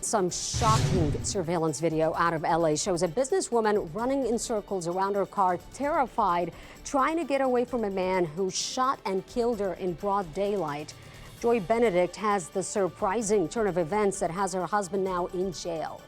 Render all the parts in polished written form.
Some shocking surveillance video out of LA shows a businesswoman running in circles around her car, terrified, trying to get away from a man who shot and killed her in broad daylight. Joy Benedict has the surprising turn of events that has her husband now in jail.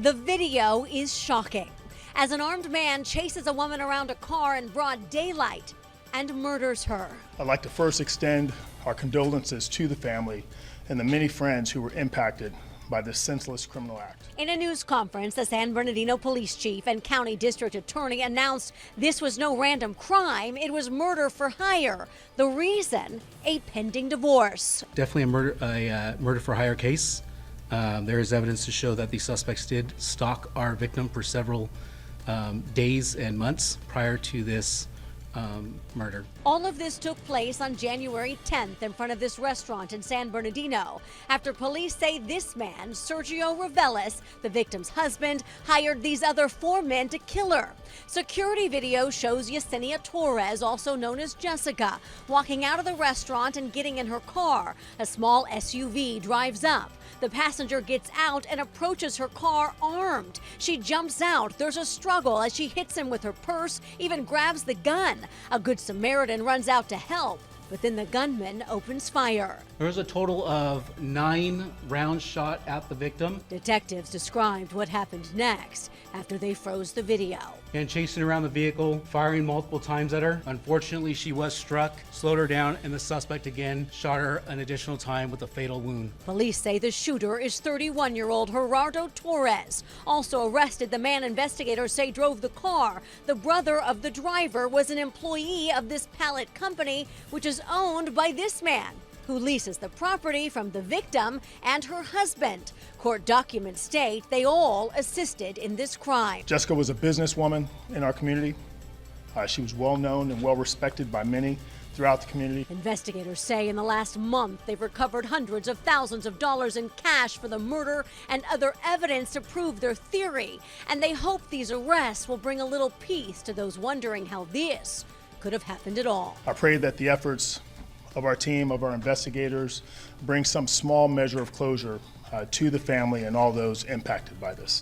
The video is shocking as an armed man chases a woman around a car in broad daylight and murders her. I'd like to first extend our condolences to the family and the many friends who were impacted by this senseless criminal act. In a news conference, the San Bernardino police chief and county district attorney announced this was no random crime, it was murder for hire. The reason, a pending divorce. Definitely a murder for hire case. There is evidence to show that the suspects did stalk our victim for several days and months prior to this murder. All of this took place on January 10th in front of this restaurant in San Bernardino after police say this man, Sergio Reveles, the victim's husband, hired these other 4 men to kill her. Security video shows Yesenia Torres, also known as Jessica, walking out of the restaurant and getting in her car. A small SUV drives up. The passenger gets out and approaches her car armed. She jumps out. There's a struggle as she hits him with her purse, even grabs the gun. A Good Samaritan runs out to help, but then the gunman opens fire. There was a total of 9 rounds shot at the victim. Detectives described what happened next after they froze the video. And chasing around the vehicle, firing multiple times at her. Unfortunately, she was struck, slowed her down, and the suspect again shot her an additional time with a fatal wound. Police say the shooter is 31-year-old Gerardo Torres. Also arrested the man investigators say drove the car. The brother of the driver was an employee of this pallet company, which is owned by this man, who leases the property from the victim and her husband. Court documents state they all assisted in this crime. Jessica was a businesswoman in our community. She was well known and well respected by many throughout the community. Investigators say in the last month they've recovered hundreds of thousands of dollars in cash for the murder and other evidence to prove their theory. And they hope these arrests will bring a little peace to those wondering how this could have happened at all. I pray that the efforts of our team, of our investigators, bring some small measure of closure to the family and all those impacted by this.